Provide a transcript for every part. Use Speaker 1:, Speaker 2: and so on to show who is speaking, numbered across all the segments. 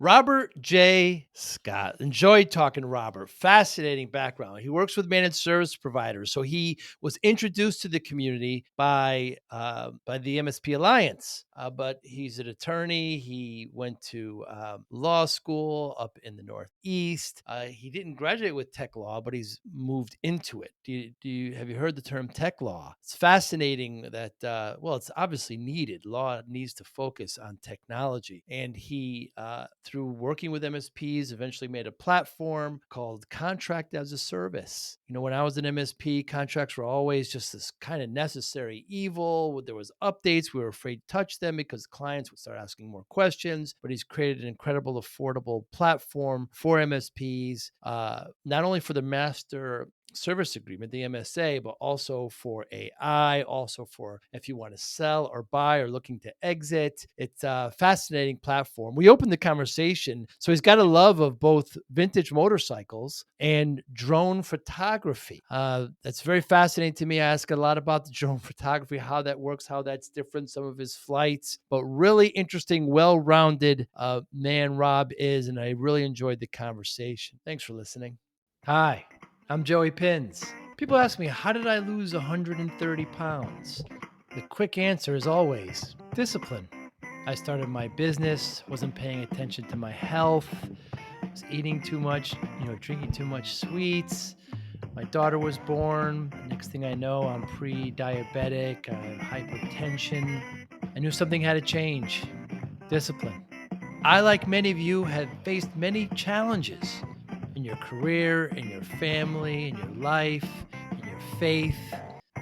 Speaker 1: Robert J. Scott. Enjoyed talking to Robert. Fascinating background. He works with managed service providers. So he was introduced to the community by the MSP Alliance. But he's an attorney. He went to law school up in the Northeast. He didn't graduate with tech law, but he's moved into it. Have you heard the term tech law? It's fascinating that it's obviously needed. Law needs to focus on technology, and he through working with MSPs, eventually made a platform called Contract as a Service. When I was an MSP, contracts were always just this kind of necessary evil. There was updates. We were afraid to touch them because clients would start asking more questions. But he's created an incredible, affordable platform for MSPs, not only for the master service agreement, the MSA, but also for AI, also for if you want to sell or buy or looking to exit. It's a fascinating platform. We opened the conversation. So he's got a love of both vintage motorcycles and drone photography. That's very fascinating to me. I ask a lot about the drone photography, how that works, how that's different, some of his flights, but really interesting, well-rounded man Rob is, and I really enjoyed the conversation. Thanks for listening. Hi. I'm Joey Pinz. People ask me, how did I lose 130 pounds? The quick answer is always discipline. I started my business, wasn't paying attention to my health, was eating too much, drinking too much sweets. My daughter was born. Next thing I know, I'm pre-diabetic, I have hypertension. I knew something had to change. Discipline. I, like many of you, have faced many challenges in your career, in your family, in your life, in your faith.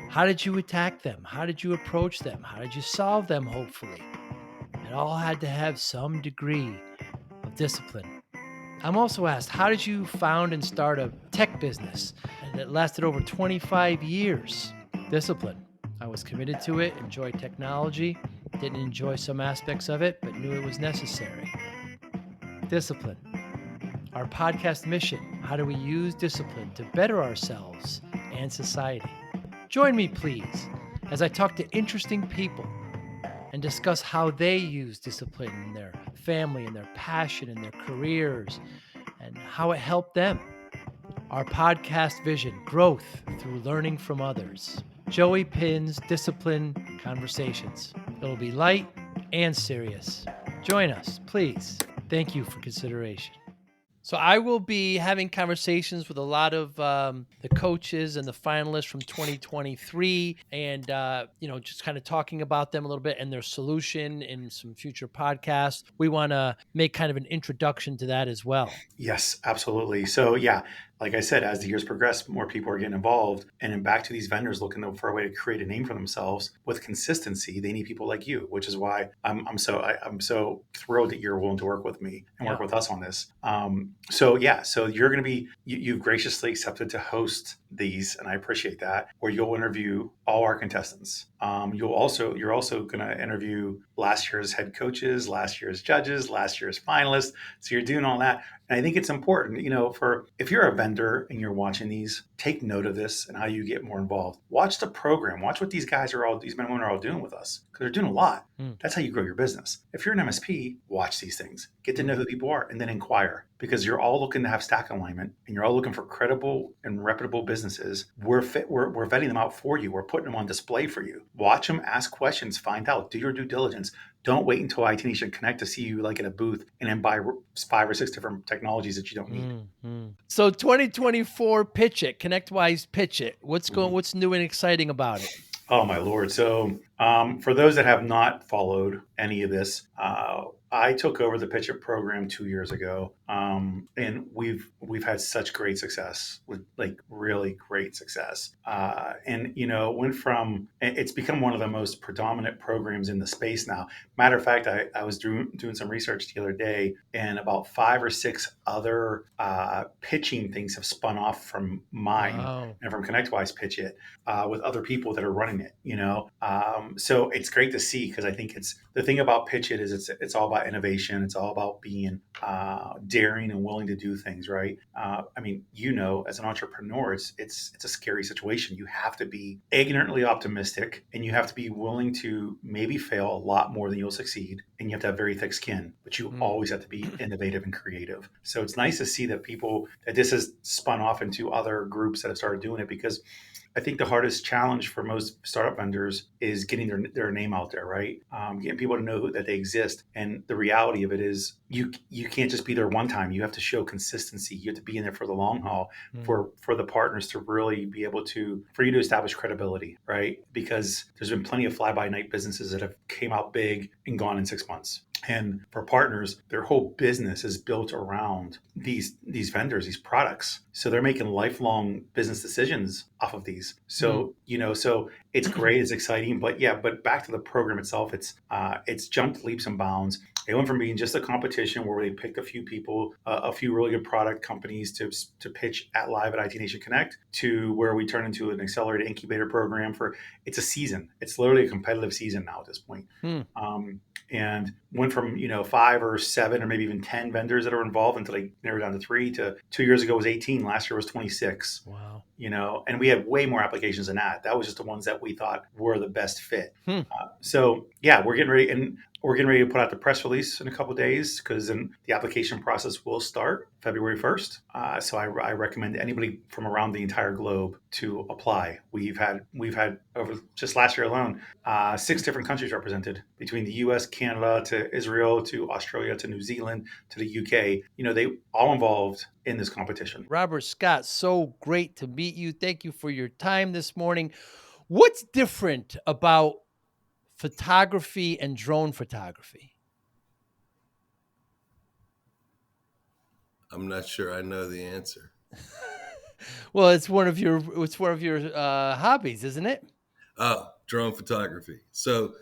Speaker 1: How did you attack them? How did you approach them? How did you solve them, hopefully? It all had to have some degree of discipline. I'm also asked, how did you found and start a tech business that lasted over 25 years? Discipline. I was committed to it, enjoyed technology, didn't enjoy some aspects of it, but knew it was necessary. Discipline. Our podcast mission, how do we use discipline to better ourselves and society? Join me, please, as I talk to interesting people and discuss how they use discipline in their family and their passion and their careers and how it helped them. Our podcast vision, growth through learning from others. Joey Pinz Discipline Conversations. It'll be light and serious. Join us, please. Thank you for consideration. So I will be having conversations with a lot of the coaches and the finalists from 2023 and, just kind of talking about them a little bit and their solution in some future podcasts. We want to make kind of an introduction to that as well.
Speaker 2: Yes, absolutely. So yeah, like I said, as the years progress, more people are getting involved, and then back to these vendors looking for a way to create a name for themselves with consistency. They need people like you, which is why I'm so thrilled that you're willing to work with me and work with us on this. So you're going to be you've graciously accepted to host these, and I appreciate that. Where you'll interview all our contestants. You're also going to interview last year's head coaches, last year's judges, last year's finalists. So you're doing all that. And I think it's important, for if you're a vendor and you're watching these, take note of this and how you get more involved. Watch the program. Watch what these men and women are all doing with us, because they're doing a lot. That's how you grow your business. If you're an MSP, watch these things. Get to know who people are and then inquire, because you're all looking to have stack alignment and you're all looking for credible and reputable businesses. We're vetting them out for you. We're putting them on display for you. Watch them, ask questions, find out, do your due diligence. Don't wait until IT Nation Connect to see you like at a booth and then buy 5 or 6 different technologies that you don't need.
Speaker 1: So 2024 PitchIT, ConnectWise PitchIT. What's new and exciting about it?
Speaker 2: Oh my Lord. So for those that have not followed any of this, I took over the PitchIT program 2 years ago, and we've had such great success, like really great success. And went from, it's become one of the most predominant programs in the space now. Matter of fact, I was doing some research the other day, and about 5 or 6 other pitching things have spun off from mine and from ConnectWise PitchIT with other people that are running it. So it's great to see, because I think it's the thing about PitchIT is it's all about about innovation. It's all about being daring and willing to do things, right? I mean, as an entrepreneur, it's a scary situation. You have to be ignorantly optimistic, and you have to be willing to maybe fail a lot more than you'll succeed, and you have to have very thick skin. But you
Speaker 1: Mm.
Speaker 2: always have to be innovative and creative. So it's nice to see that this has spun off into other groups that have started doing it, because I think the hardest challenge for most startup vendors is getting their name out there, right? Getting people to know that they exist. And the reality of it is, you can't just be there one time. You have to show consistency. You have to be in there for the long haul,
Speaker 1: Mm.
Speaker 2: for the partners to really be able for you to establish credibility, right? Because there's been plenty of fly by night businesses that have came out big and gone in 6 months. And for partners, their whole business is built around these vendors, these products. So they're making lifelong business decisions off of these.
Speaker 1: Mm.
Speaker 2: So it's great, it's exciting, but back to the program itself, it's jumped leaps and bounds. It went from being just a competition where they picked a few people, a few really good product companies to pitch at live at IT Nation Connect, to where we turn into an accelerated incubator program it's a season. It's literally a competitive season now at this point.
Speaker 1: Mm.
Speaker 2: And went from 5 or 7 or maybe even 10 vendors that are involved until they narrowed down to 3, to 2 years ago was 18. Last year was 26.
Speaker 1: Wow.
Speaker 2: And we had way more applications than that. That was just the ones that we thought were the best fit.
Speaker 1: Hmm.
Speaker 2: So yeah, we're getting ready to put out the press release in a couple of days, because then the application process will start February 1st. So I recommend anybody from around the entire globe to apply. We've had over just last year alone 6 different countries represented, between the U.S., Canada, to Israel, to Australia, to New Zealand, to the U.K. They all involved in this competition.
Speaker 1: Robert Scott, so great to meet you. Thank you for your time this morning. What's different about photography and drone photography?
Speaker 3: I'm not sure I know the answer.
Speaker 1: Well, it's one of your hobbies, isn't it?
Speaker 3: Oh, drone photography. So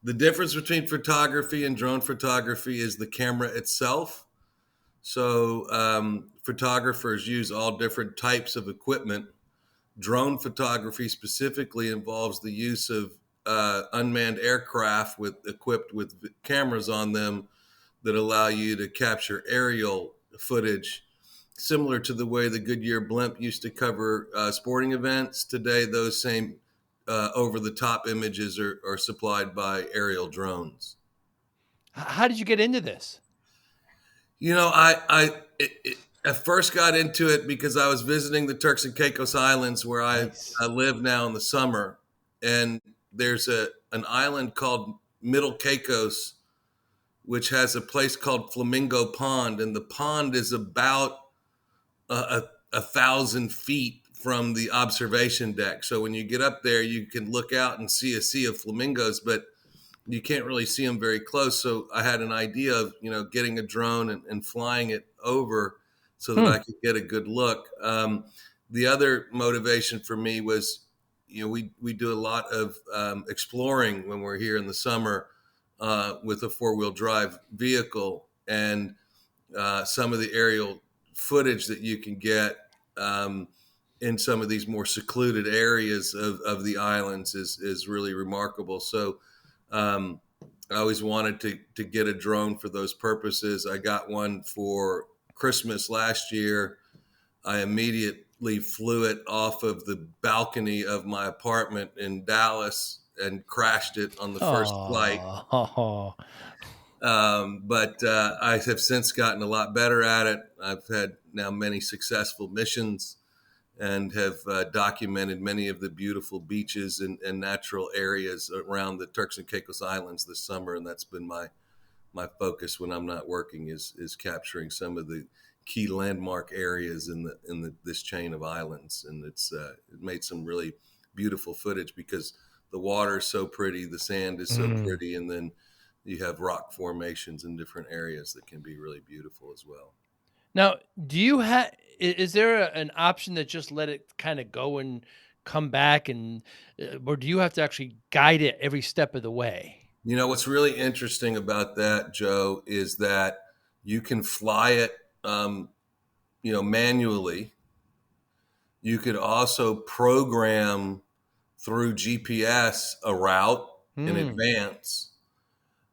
Speaker 3: the difference between photography and drone photography is the camera itself. So photographers use all different types of equipment. Drone photography specifically involves the use of unmanned aircraft equipped with cameras on them that allow you to capture aerial footage, similar to the way the Goodyear blimp used to cover sporting events. Today, those same over-the-top images are supplied by aerial drones.
Speaker 1: How did you get into this?
Speaker 3: I first got into it because I was visiting the Turks and Caicos Islands, where
Speaker 1: Nice.
Speaker 3: I live now in the summer, and there's an island called Middle Caicos, which has a place called Flamingo Pond, and the pond is about 1,000 feet from the observation deck. So when you get up there, you can look out and see a sea of flamingos, but you can't really see them very close. So I had an idea of, getting a drone and flying it over so that
Speaker 1: Hmm.
Speaker 3: I could get a good look. The other motivation for me was, we do a lot of exploring when we're here in the summer with a 4-wheel drive vehicle, and some of the aerial footage that you can get in some of these more secluded areas of the islands is really remarkable. So I always wanted to get a drone for those purposes. I got one for Christmas last year. I immediately flew it off of the balcony of my apartment in Dallas and crashed it on the first flight.
Speaker 1: Oh.
Speaker 3: But I have since gotten a lot better at it. I've had now many successful missions and have documented many of the beautiful beaches and natural areas around the Turks and Caicos Islands this summer. And that's been my focus when I'm not working, is capturing some of the key landmark areas in this chain of islands. And it made some really beautiful footage because the water is so pretty, the sand is so pretty, and then you have rock formations in different areas that can be really beautiful as well.
Speaker 1: Now, do you have? Is there an option that just let it kind of go and come back, or do you have to actually guide it every step of the way?
Speaker 3: What's really interesting about that, Joe, is that you can fly it, manually. You could also program through GPS a route in
Speaker 1: Hmm.
Speaker 3: advance.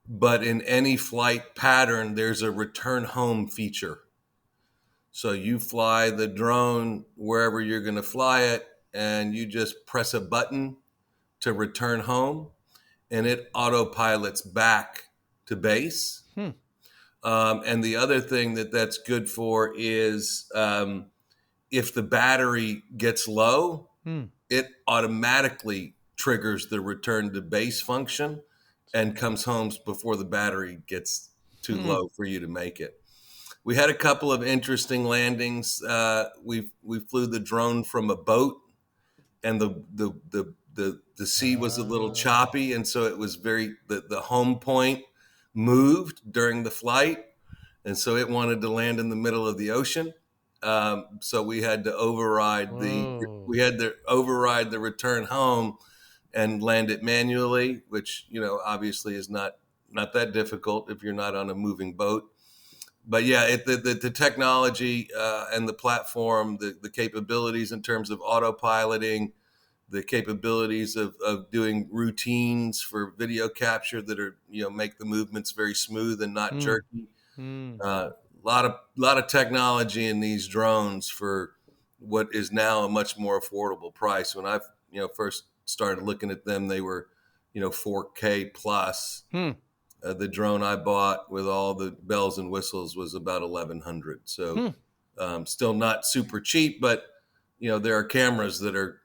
Speaker 3: but in any flight pattern, there's a return home feature. So you fly the drone wherever you're going to fly it, and you just press a button to return home, and it autopilots back to base.
Speaker 1: Hmm.
Speaker 3: And the other thing that's good for is if the battery gets low,
Speaker 1: Hmm.
Speaker 3: it automatically triggers the return to base function and comes home before the battery gets too
Speaker 1: Hmm.
Speaker 3: low for you to make it. We had a couple of interesting landings. We flew the drone from a boat, and the sea was a little choppy, and so it was the home point moved during the flight, and so it wanted to land in the middle of the ocean. So we had to override
Speaker 1: Whoa.
Speaker 3: the return home and land it manually, which obviously is not that difficult if you're not on a moving boat. But yeah, the technology and the platform, the capabilities in terms of autopiloting, the capabilities of doing routines for video capture that are make the movements very smooth and not
Speaker 1: Hmm.
Speaker 3: jerky.
Speaker 1: Hmm.
Speaker 3: Lot of technology in these drones for what is now a much more affordable price. When I first started looking at them, they were 4K plus.
Speaker 1: Hmm.
Speaker 3: The drone I bought with all the bells and whistles was about 1,100. So
Speaker 1: Hmm.
Speaker 3: still not super cheap, but there are cameras that are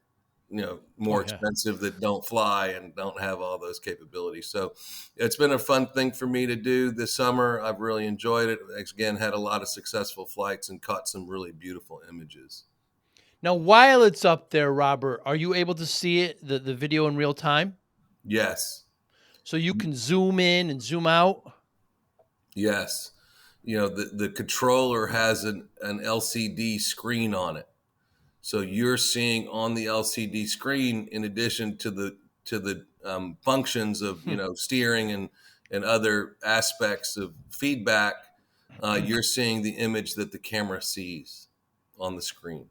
Speaker 1: Oh
Speaker 3: more
Speaker 1: yeah.
Speaker 3: expensive that don't fly and don't have all those capabilities. So it's been a fun thing for me to do this summer. I've really enjoyed it. Again, had a lot of successful flights and caught some really beautiful images.
Speaker 1: Now, while it's up there, Robert, are you able to see it, the video in real time?
Speaker 3: Yes.
Speaker 1: So you can zoom in and zoom out?
Speaker 3: Yes. The controller has an LCD screen on it. So you're seeing on the LCD screen, in addition to the functions of
Speaker 1: Hmm.
Speaker 3: steering and other aspects of feedback, you're seeing the image that the camera sees on the screen.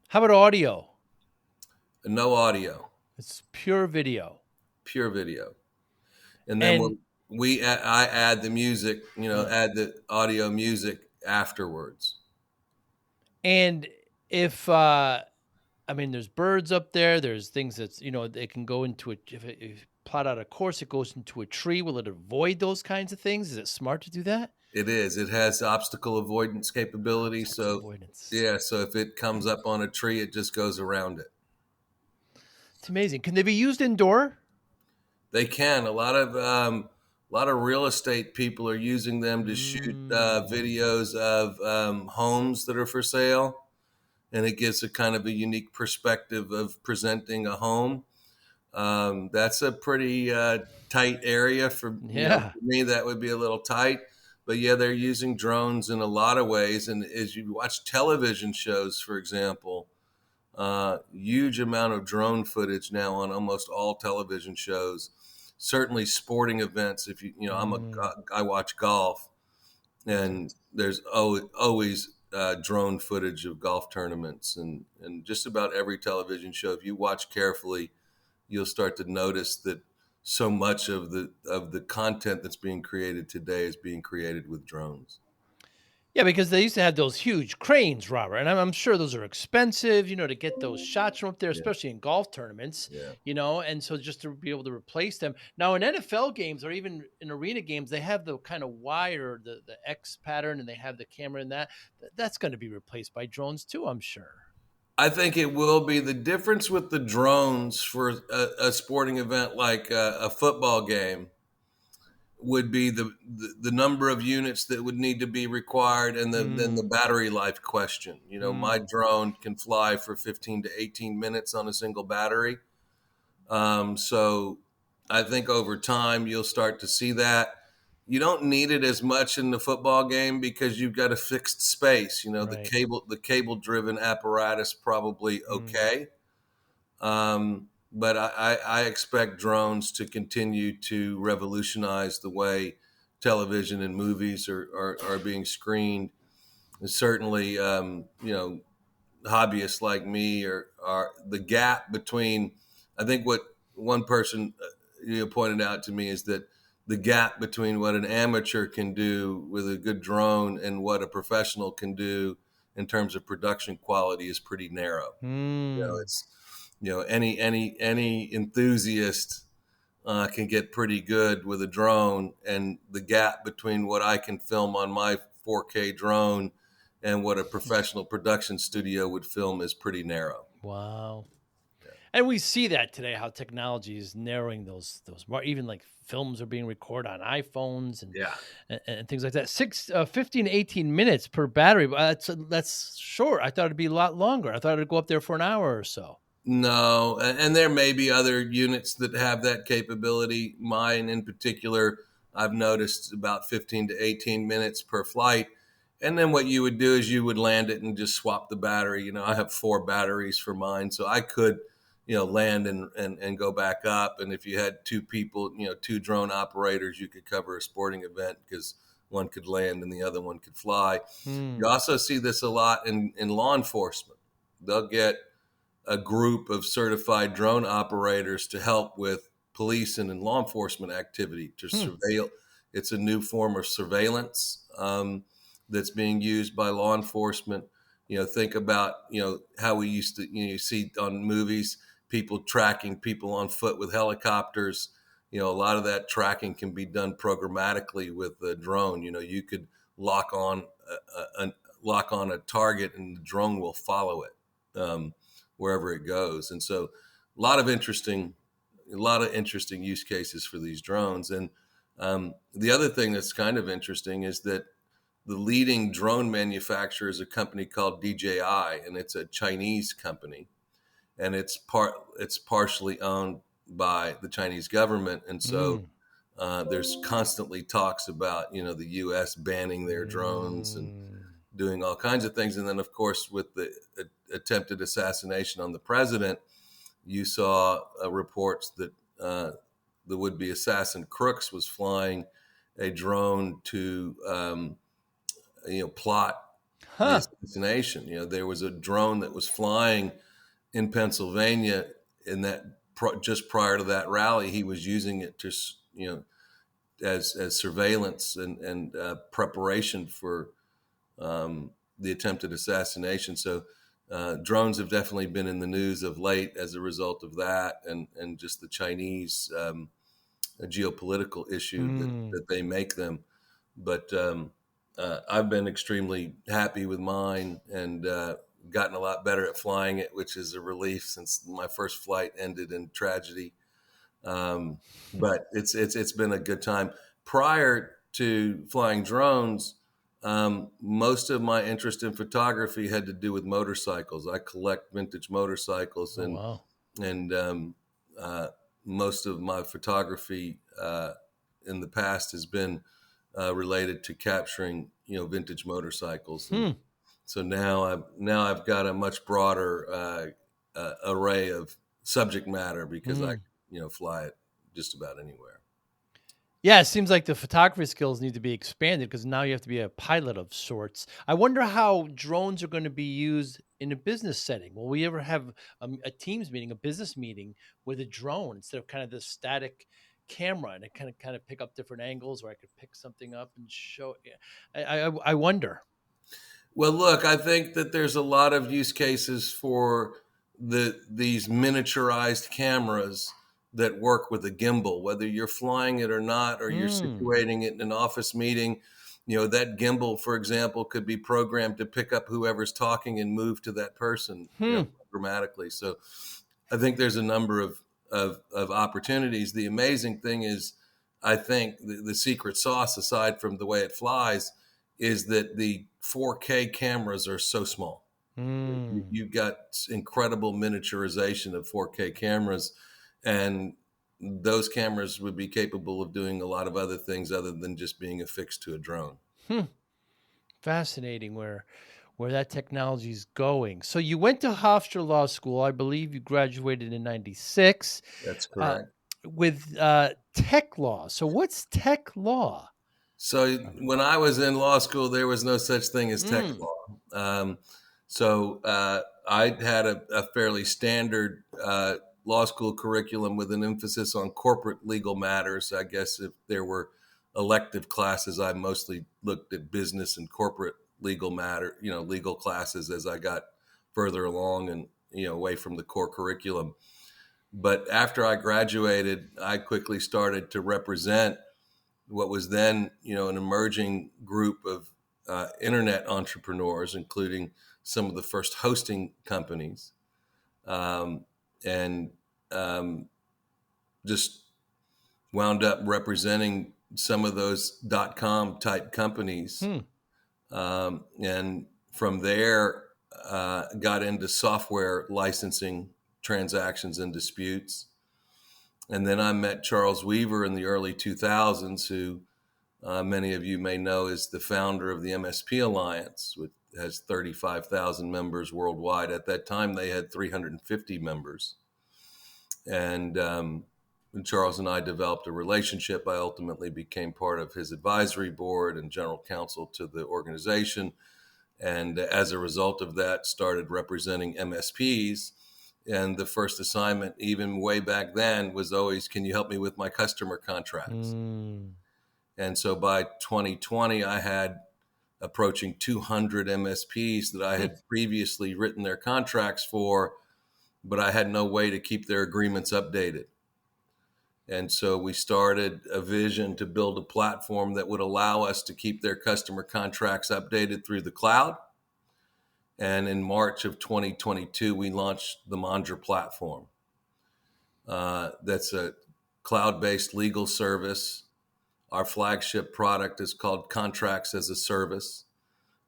Speaker 1: How about audio?
Speaker 3: No audio,
Speaker 1: It's pure video.
Speaker 3: pure video. And then
Speaker 1: And
Speaker 3: I add the music,
Speaker 1: uh,
Speaker 3: add the audio music afterwards.
Speaker 1: and if I mean, there's birds up there. There's things that's they can go into it. If you plot out a course, it goes into a tree. Will it avoid those kinds of things? Is it smart to do that?
Speaker 3: It is. It has obstacle avoidance capability.
Speaker 1: Obstacle
Speaker 3: So
Speaker 1: avoidance.
Speaker 3: yeah, so if it comes up on a tree, it just goes around it.
Speaker 1: It's amazing. Can they be used indoor?
Speaker 3: They can. A lot of real estate people are using them to shoot
Speaker 1: Mm.
Speaker 3: videos of homes that are for sale, and it gives a kind of a unique perspective of presenting a home. That's a pretty tight area
Speaker 1: Yeah.
Speaker 3: for me. That would be a little tight, but yeah, they're using drones in a lot of ways. And as you watch television shows, for example, huge amount of drone footage now on almost all television shows. Certainly, sporting events. If
Speaker 1: Mm.
Speaker 3: I watch golf, and there's always drone footage of golf tournaments, and just about every television show. If you watch carefully, you'll start to notice that so much of the content that's being created today is being created with drones.
Speaker 1: Yeah, because they used to have those huge cranes, Robert, and I'm sure those are expensive, to get those shots from up there,
Speaker 3: Yeah,
Speaker 1: especially in golf tournaments,
Speaker 3: yeah.
Speaker 1: and so just to be able to replace them. Now, in NFL games or even in arena games, they have the kind of wire, the X pattern, and they have the camera in that. That's going to be replaced by drones too, I'm sure.
Speaker 3: I think it will be. The difference with the drones for a sporting event like a football game would be the number of units that would need to be required, and then the
Speaker 1: Mm,
Speaker 3: battery life question. My
Speaker 1: mm,
Speaker 3: drone can fly for 15 to 18 minutes on a single battery. So I think over time you'll start to see that. You don't need it as much in the football game because you've got a fixed space.
Speaker 1: right.
Speaker 3: The cable driven apparatus probably
Speaker 1: Mm.
Speaker 3: okay. But I expect drones to continue to revolutionize the way television and movies are being screened. And certainly, hobbyists like me are the gap between. I think what one person pointed out to me is that the gap between what an amateur can do with a good drone and what a professional can do in terms of production quality is pretty narrow. It's any enthusiast can get pretty good with a drone, and the gap between what I can film on my 4K drone and what a professional production studio would film is pretty narrow.
Speaker 1: Wow. And we see that today, how technology is narrowing even like films are being recorded on iPhones
Speaker 3: Yeah.
Speaker 1: and things like that. 15 to 18 minutes per battery. That's short. I thought it'd be a lot longer. I thought it'd go up there for an hour or so.
Speaker 3: No, and there may be other units that have that capability. Mine in particular, I've noticed about 15 to 18 minutes per flight. And then what you would do is you would land it and just swap the battery. I have 4 batteries for mine, so I could, land and go back up. And if you had 2 people, 2 drone operators, you could cover a sporting event because one could land and the other one could fly. You also see this a lot in law enforcement. They'll get a group of certified drone operators to help with police and in law enforcement activity to surveil. It's a new form of surveillance that's being used by law enforcement. Think about, how we used to, you see on movies, people tracking people on foot with helicopters. A lot of that tracking can be done programmatically with a drone. You could lock on a target and the drone will follow it. Wherever it goes. And so a lot of interesting use cases for these drones. And the other thing that's kind of interesting is that the leading drone manufacturer is a company called DJI, and it's a Chinese company, and it's partially owned by the Chinese government. And so there's constantly talks about, the US banning their drones and doing all kinds of things. And then, of course, with the attempted assassination on the president, you saw reports that the would-be assassin Crooks was flying a drone to, plot the assassination. There was a drone that was flying in Pennsylvania, and that just prior to that rally, he was using it to, as surveillance and preparation for the attempted assassination. So drones have definitely been in the news of late as a result of that, and just the Chinese geopolitical issue that they make them. But I've been extremely happy with mine and gotten a lot better at flying it, which is a relief since my first flight ended in tragedy. But it's been a good time. Prior to flying drones, most of my interest in photography had to do with motorcycles. I collect vintage motorcycles, and
Speaker 1: wow.
Speaker 3: and most of my photography in the past has been related to capturing vintage motorcycles. And so now I've got a much broader array of subject matter because I fly it just about anywhere.
Speaker 1: Yeah, it seems like the photography skills need to be expanded because now you have to be a pilot of sorts. I wonder how drones are going to be used in a business setting. Will we ever have a Teams meeting, a business meeting with a drone instead of kind of this static camera, and it kind of pick up different angles, where I could pick something up and show? I wonder.
Speaker 3: Well, look, I think that there's a lot of use cases for these miniaturized cameras that work with a gimbal, whether you're flying it or not, or you're situating it in an office meeting. That gimbal, for example, could be programmed to pick up whoever's talking and move to that person dramatically. So I think there's a number of opportunities. The amazing thing is, I think the secret sauce, aside from the way it flies, is that the 4K cameras are so small. You've got incredible miniaturization of 4K cameras, and those cameras would be capable of doing a lot of other things other than just being affixed to a drone.
Speaker 1: Fascinating where that technology is going. So you went to Hofstra Law School. I believe you graduated in 96.
Speaker 3: That's correct.
Speaker 1: With tech law. So what's tech law?
Speaker 3: So when I was in law school, there was no such thing as tech law. So I had a fairly standard law school curriculum with an emphasis on corporate legal matters. I guess if there were elective classes, I mostly looked at business and corporate legal legal classes as I got further along and, away from the core curriculum. But after I graduated, I quickly started to represent what was then, an emerging group of internet entrepreneurs, including some of the first hosting companies, and just wound up representing some of those .com type companies. And from there, got into software licensing transactions and disputes. And then I met Charles Weaver in the early 2000s, who many of you may know is the founder of the MSP Alliance, which has 35,000 members worldwide. At that time, they had 350 members. And when Charles and I developed a relationship, I ultimately became part of his advisory board and general counsel to the organization. And as a result of that, started representing MSPs. And the first assignment, even way back then, was always, can you help me with my customer contracts? And so by 2020, I had approaching 200 MSPs that I had previously written their contracts for, but I had no way to keep their agreements updated. And so we started a vision to build a platform that would allow us to keep their customer contracts updated through the cloud. And in March of 2022, we launched the Mondra platform. That's a cloud-based legal service. Our flagship product is called Contracts as a Service.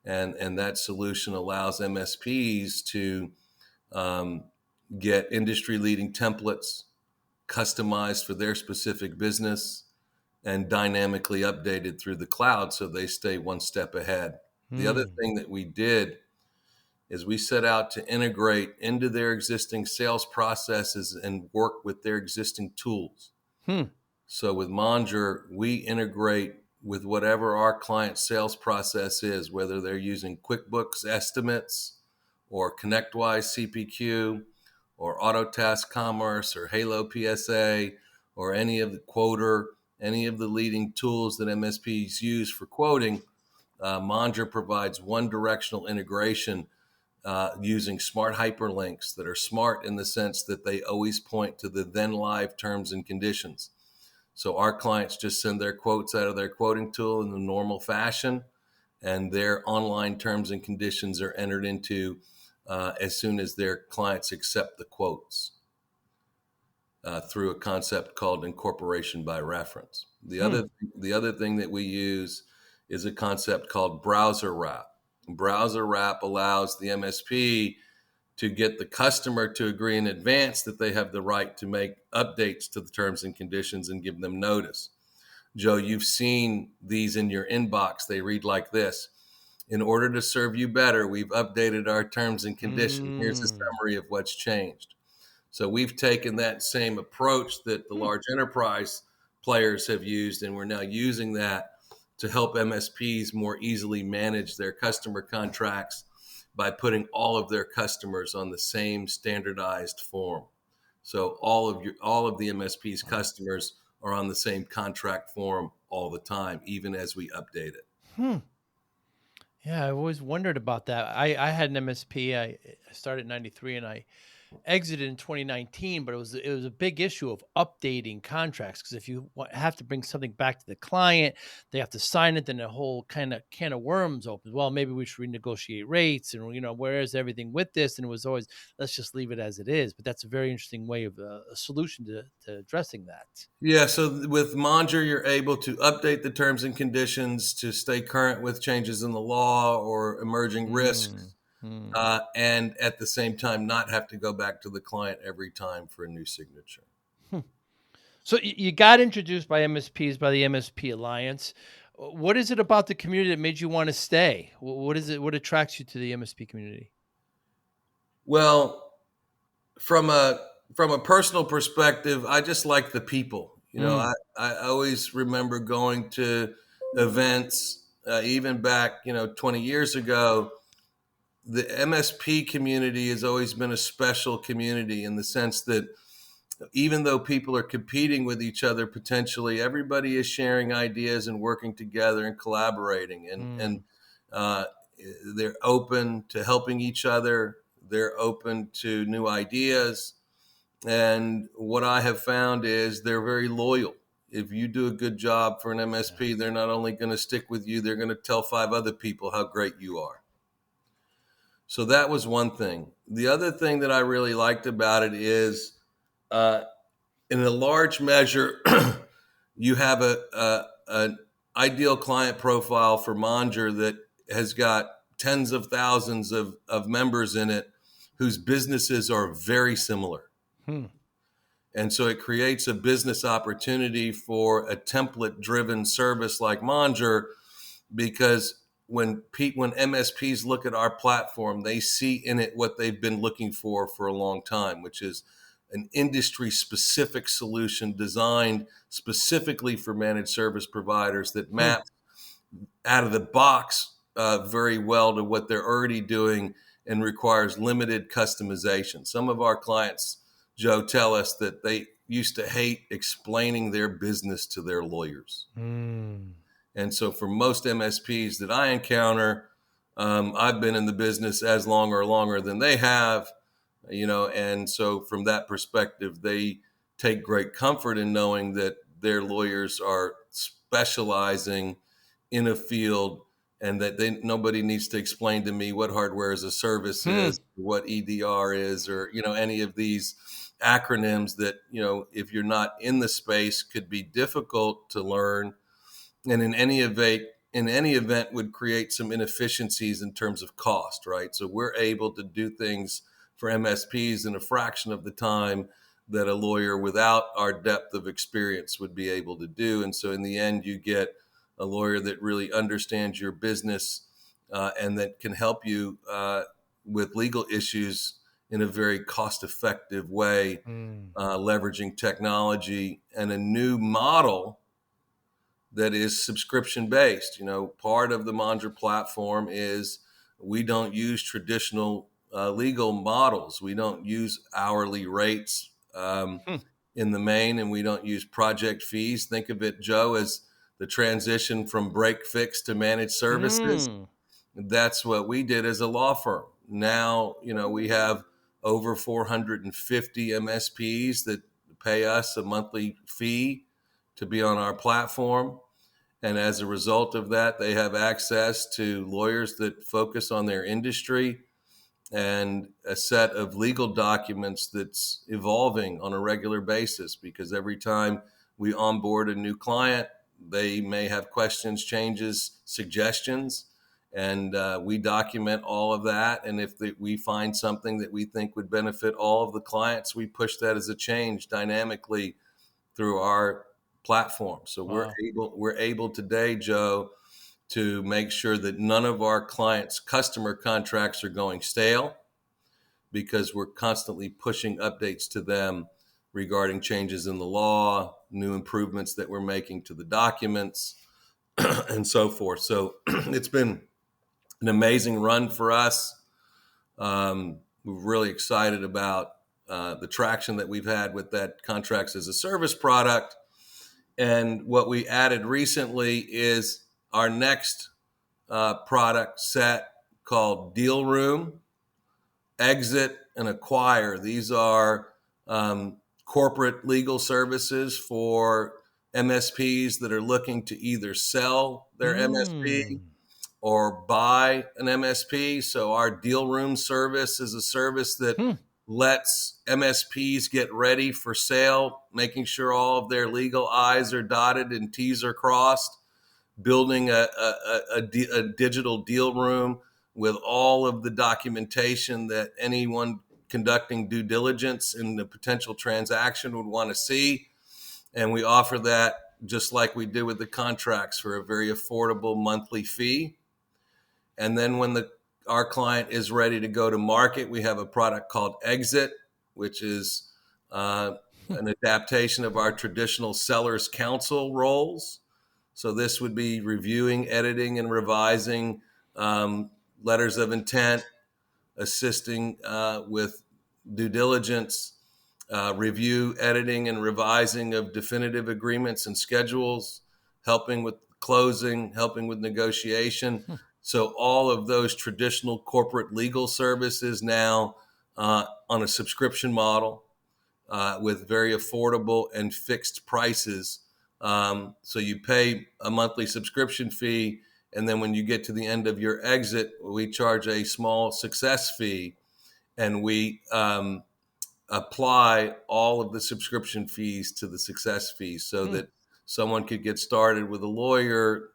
Speaker 3: And that solution allows MSPs to get industry-leading templates customized for their specific business and dynamically updated through the cloud so they stay one step ahead. The other thing that we did is we set out to integrate into their existing sales processes and work with their existing tools. So with Mondra, we integrate with whatever our client sales process is, whether they're using QuickBooks estimates or ConnectWise CPQ or Autotask Commerce or Halo PSA or any of the Quoter, any of the leading tools that MSPs use for quoting. Mondra provides one directional integration using smart hyperlinks that are smart in the sense that they always point to the then live terms and conditions. So our clients just send their quotes out of their quoting tool in the normal fashion, and their online terms and conditions are entered into as soon as their clients accept the quotes through a concept called incorporation by reference. The other thing that we use is a concept called browser wrap. Browser wrap allows the MSP to get the customer to agree in advance that they have the right to make updates to the terms and conditions and give them notice. Joe, you've seen these in your inbox. They read like this: in order to serve you better, we've updated our terms and conditions. Here's a summary of what's changed. So we've taken that same approach that the large enterprise players have used, and we're now using that to help MSPs more easily manage their customer contracts by putting all of their customers on the same standardized form. So all of the MSP's customers are on the same contract form all the time, even as we update it.
Speaker 1: Yeah, I've always wondered about that. I had an MSP. I started in '93 and I exited in 2019, but it was a big issue of updating contracts, because if you have to bring something back to the client, they have to sign it, then the whole kind of can of worms opens. Well, maybe we should renegotiate rates, and where is everything with this? And it was always, let's just leave it as it is. But that's a very interesting way of a solution to addressing that.
Speaker 3: Yeah, so with Mondra, you're able to update the terms and conditions to stay current with changes in the law or emerging risks. And at the same time, not have to go back to the client every time for a new signature.
Speaker 1: So you got introduced by MSPs, by the MSP Alliance. What is it about the community that made you want to stay? What is it? What attracts you to the MSP community?
Speaker 3: Well, from a personal perspective, I just like the people. I always remember going to events, even back 20 years ago. The MSP community has always been a special community in the sense that even though people are competing with each other potentially, everybody is sharing ideas and working together and collaborating, and uh, they're open to helping each other. They're open to new ideas. And what I have found is they're very loyal. If you do a good job for an MSP, they're not only going to stick with you, they're going to tell 5 other people how great you are. So that was one thing. The other thing that I really liked about it is, in a large measure, you have an ideal client profile for Monger that has got tens of thousands of members in it whose businesses are very similar. And so it creates a business opportunity for a template-driven service like Monger, because when MSPs look at our platform, they see in it what they've been looking for a long time, which is an industry-specific solution designed specifically for managed service providers that map out of the box very well to what they're already doing and requires limited customization. Some of our clients, Joe, tell us that they used to hate explaining their business to their lawyers. And so for most MSPs that I encounter, I've been in the business as long or longer than they have, and so from that perspective, they take great comfort in knowing that their lawyers are specializing in a field, and that nobody needs to explain to me what hardware as a service is, what EDR is, or any of these acronyms that if you're not in the space could be difficult to learn, and in any event would create some inefficiencies in terms of cost, right? So we're able to do things for MSPs in a fraction of the time that a lawyer without our depth of experience would be able to do. And so in the end, you get a lawyer that really understands your business and that can help you with legal issues in a very cost-effective way, leveraging technology and a new model that is subscription-based. Part of the Monger platform is we don't use traditional legal models. We don't use hourly rates in the main, and we don't use project fees. Think of it, Joe, as the transition from break fix to managed services. That's what we did as a law firm. Now, we have over 450 MSPs that pay us a monthly fee to be on our platform. And as a result of that, they have access to lawyers that focus on their industry and a set of legal documents that's evolving on a regular basis, because every time we onboard a new client, they may have questions, changes, suggestions, and we document all of that. And if we find something that we think would benefit all of the clients, we push that as a change dynamically through our platform. So we're able today, Joe, to make sure that none of our clients' customer contracts are going stale, because we're constantly pushing updates to them regarding changes in the law, new improvements that we're making to the documents, and so forth. So it's been an amazing run for us. We're really excited about the traction that we've had with that contracts as a service product. And what we added recently is our next product set called Deal Room, Exit, and Acquire. These are corporate legal services for MSPs that are looking to either sell their MSP or buy an MSP. So our Deal Room service is a service that lets MSPs get ready for sale, making sure all of their legal I's are dotted and T's are crossed, building a digital deal room with all of the documentation that anyone conducting due diligence in the potential transaction would want to see. And we offer that just like we did with the contracts for a very affordable monthly fee. And then when our client is ready to go to market, we have a product called Exit, which is an adaptation of our traditional seller's counsel roles. So this would be reviewing, editing, and revising letters of intent, assisting with due diligence, review, editing, and revising of definitive agreements and schedules, helping with closing, helping with negotiation. So all of those traditional corporate legal services now on a subscription model with very affordable and fixed prices. So you pay a monthly subscription fee, and then when you get to the end of your exit, we charge a small success fee, and we apply all of the subscription fees to the success fees so that someone could get started with a lawyer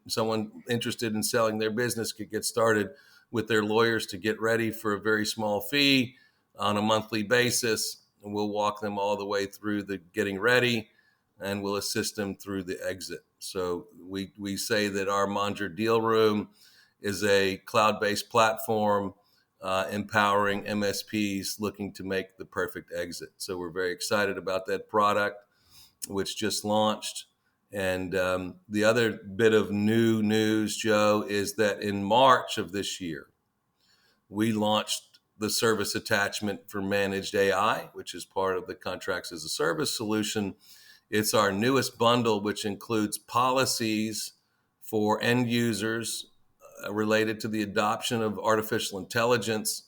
Speaker 3: someone interested in selling their business could get started with their lawyers to get ready for a very small fee on a monthly basis. And we'll walk them all the way through the getting ready, and we'll assist them through the exit. So we say that our Mondra Deal Room is a cloud-based platform empowering MSPs looking to make the perfect exit. So we're very excited about that product, which just launched. And the other bit of new news, Joe, is that in March of this year, we launched the service attachment for managed AI, which is part of the Contracts as a Service solution. It's our newest bundle, which includes policies for end users related to the adoption of artificial intelligence,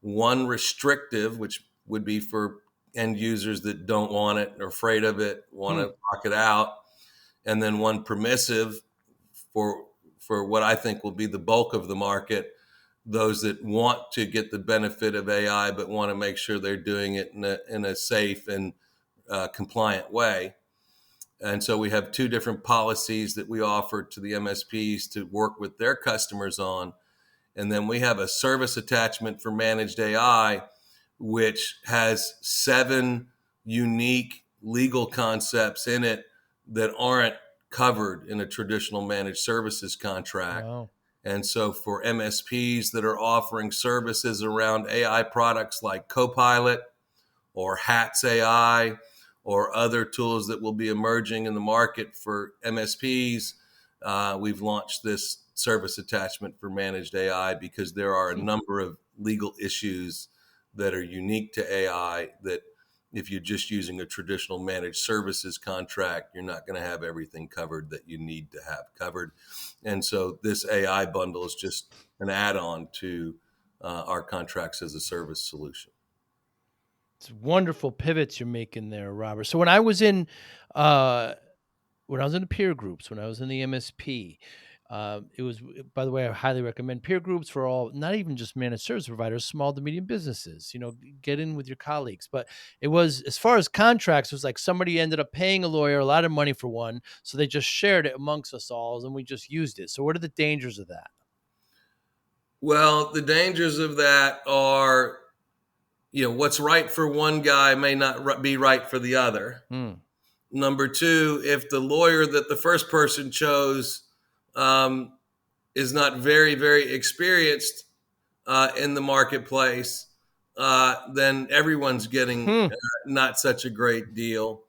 Speaker 3: one restrictive, which would be for end users that don't want it, are afraid of it, want to lock it out, and then one permissive for what I think will be the bulk of the market, those that want to get the benefit of AI but want to make sure they're doing it in a safe and compliant way. And so we have two different policies that we offer to the MSPs to work with their customers on. And then we have a service attachment for managed AI, which has 7 unique legal concepts in it that aren't covered in a traditional managed services contract.
Speaker 1: Wow.
Speaker 3: And so for MSPs that are offering services around AI products like Copilot or HATS AI or other tools that will be emerging in the market for MSPs, we've launched this service attachment for managed AI because there are a number of legal issues that are unique to AI that if you're just using a traditional managed services contract, you're not going to have everything covered that you need to have covered. And so this AI bundle is just an add-on to our Contracts as a Service solution.
Speaker 1: It's wonderful pivots you're making there, Robert. So when I was in the peer groups, when I was in the MSP, it was, by the way, I highly recommend peer groups for all, not even just managed service providers, small to medium businesses, get in with your colleagues. But it was, as far as contracts, it was like somebody ended up paying a lawyer a lot of money for one. So they just shared it amongst us all and we just used it. So what are the dangers of that?
Speaker 3: Well, the dangers of that are, what's right for one guy may not be right for the other. Number two, if the lawyer that the first person chose is not very, very experienced in the marketplace, then everyone's getting not such a great deal.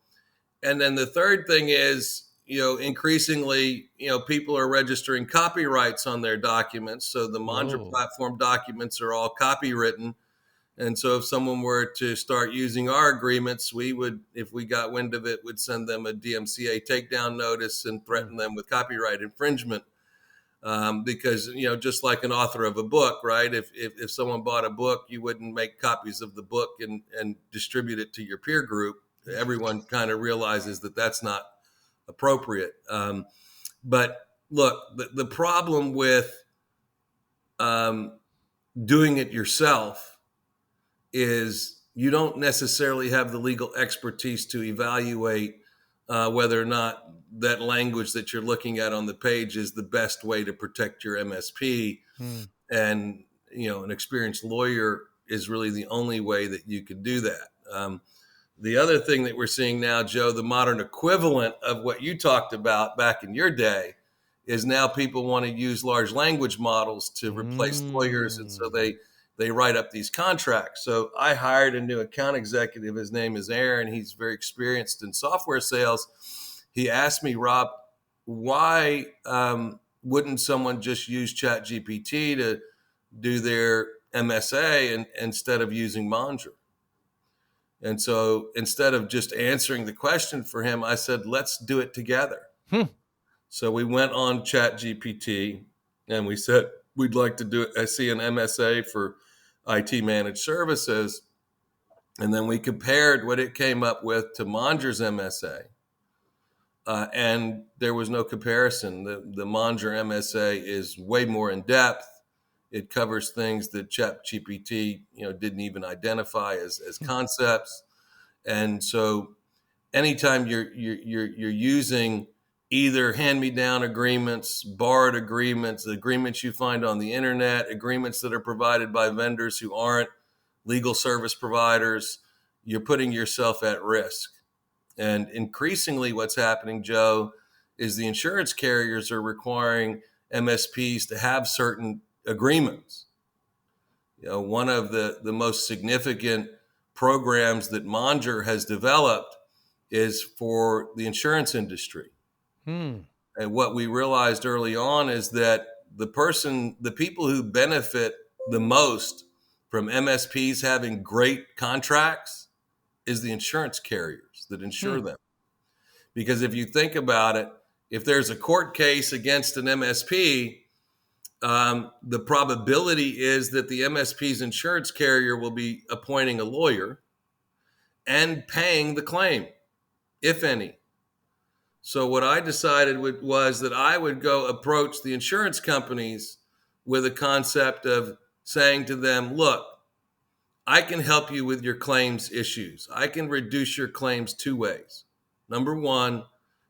Speaker 3: And then the third thing is, increasingly, people are registering copyrights on their documents. So the Mondra platform documents are all copywritten. And so if someone were to start using our agreements, we would, if we got wind of it, would send them a DMCA takedown notice and threaten them with copyright infringement. Because, just like an author of a book, right? If someone bought a book, you wouldn't make copies of the book and distribute it to your peer group. Everyone kind of realizes that that's not appropriate. But look, the problem with doing it yourself is you don't necessarily have the legal expertise to evaluate whether or not that language that you're looking at on the page is the best way to protect your MSP. And, an experienced lawyer is really the only way that you can do that. The other thing that we're seeing now, Joe, the modern equivalent of what you talked about back in your day is now people want to use large language models to replace lawyers. And so they write up these contracts. So I hired a new account executive. His name is Aaron. He's very experienced in software sales. He asked me, Rob, why wouldn't someone just use ChatGPT to do their MSA instead of using Mondra? And so instead of just answering the question for him, I said, let's do it together. So we went on ChatGPT and we said, we'd like to do it. I see an MSA for IT managed services. And then we compared what it came up with to Monger's MSA. And there was no comparison. The Monger MSA is way more in depth. It covers things that ChatGPT, didn't even identify as concepts. And so anytime you're using either hand-me-down agreements, borrowed agreements, agreements you find on the internet, agreements that are provided by vendors who aren't legal service providers, you're putting yourself at risk. And increasingly what's happening, Joe, is the insurance carriers are requiring MSPs to have certain agreements. One of the most significant programs that Monger has developed is for the insurance industry. And what we realized early on is that the people who benefit the most from MSPs having great contracts is the insurance carriers that insure them. Because if you think about it, if there's a court case against an MSP, the probability is that the MSP's insurance carrier will be appointing a lawyer and paying the claim, if any. So what I decided was that I would go approach the insurance companies with a concept of saying to them, look, I can help you with your claims issues. I can reduce your claims 2 ways. Number one,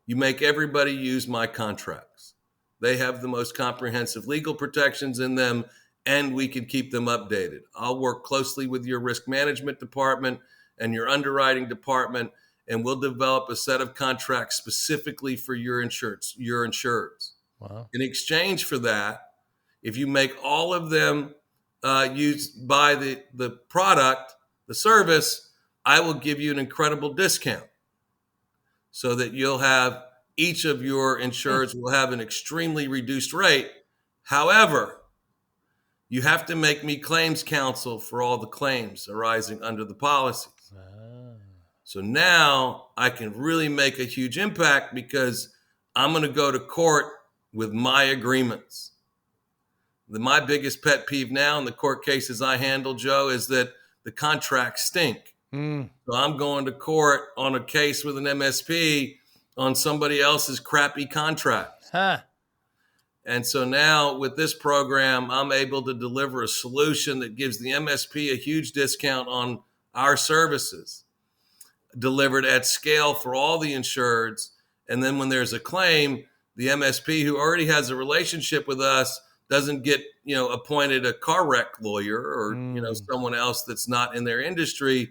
Speaker 3: you make everybody use my contracts. They have the most comprehensive legal protections in them, and we can keep them updated. I'll work closely with your risk management department and your underwriting department, and we'll develop a set of contracts specifically for your insureds.
Speaker 1: Wow.
Speaker 3: In exchange for that, if you make all of them buy the product, the service, I will give you an incredible discount so that you'll have each of your insureds will have an extremely reduced rate. However, you have to make me claims counsel for all the claims arising under the policies. So now I can really make a huge impact because I'm going to go to court with my agreements. My biggest pet peeve now in the court cases I handle, Joe, is that the contracts stink. So I'm going to court on a case with an MSP on somebody else's crappy contract. And so now with this program, I'm able to deliver a solution that gives the MSP a huge discount on our services, delivered at scale for all the insureds. And then when there's a claim, the MSP who already has a relationship with us doesn't get, appointed a car wreck lawyer or, someone else that's not in their industry.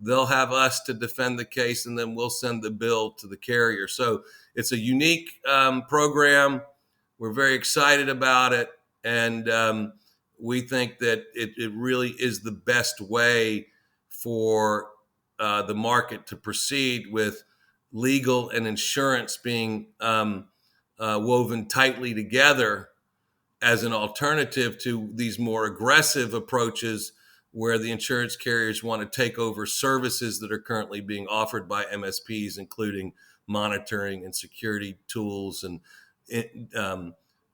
Speaker 3: They'll have us to defend the case, and then we'll send the bill to the carrier. So it's a unique program. We're very excited about it. And we think that it really is the best way for the market to proceed with legal and insurance being woven tightly together as an alternative to these more aggressive approaches where the insurance carriers want to take over services that are currently being offered by MSPs, including monitoring and security tools, and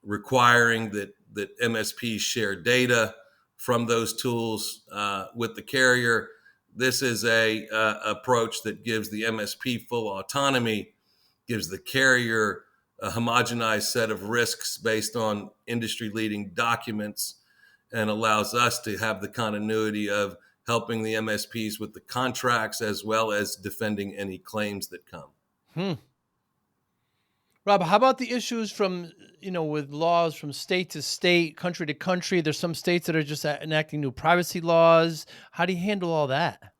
Speaker 3: requiring that MSPs share data from those tools with the carrier. This is a approach that gives the MSP full autonomy, gives the carrier a homogenized set of risks based on industry-leading documents, and allows us to have the continuity of helping the MSPs with the contracts as well as defending any claims that come.
Speaker 1: Rob, how about the issues from, with laws from state to state, country to country? There's some states that are just enacting new privacy laws. How do you handle all that?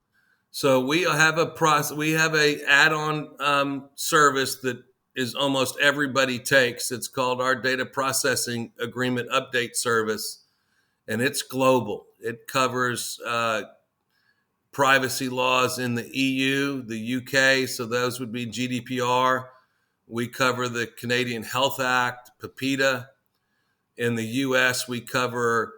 Speaker 3: So we have a add-on service that is almost everybody takes. It's called our Data Processing Agreement Update Service, and it's global. It covers privacy laws in the EU, the UK, so those would be GDPR. We cover the Canadian Health Act, PIPEDA. In the US, we cover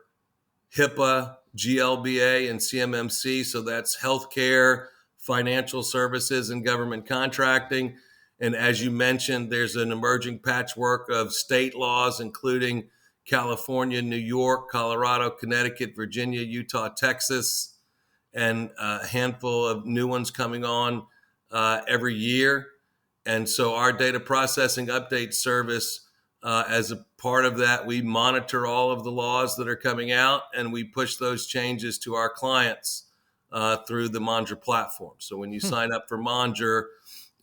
Speaker 3: HIPAA, GLBA, and CMMC, so that's healthcare, financial services and government contracting. And as you mentioned, there's an emerging patchwork of state laws, including California, New York, Colorado, Connecticut, Virginia, Utah, Texas, and a handful of new ones coming on every year. And so our data processing update service, as a part of that, we monitor all of the laws that are coming out, and we push those changes to our clients through the Mondra platform. So when you sign up for Mondra,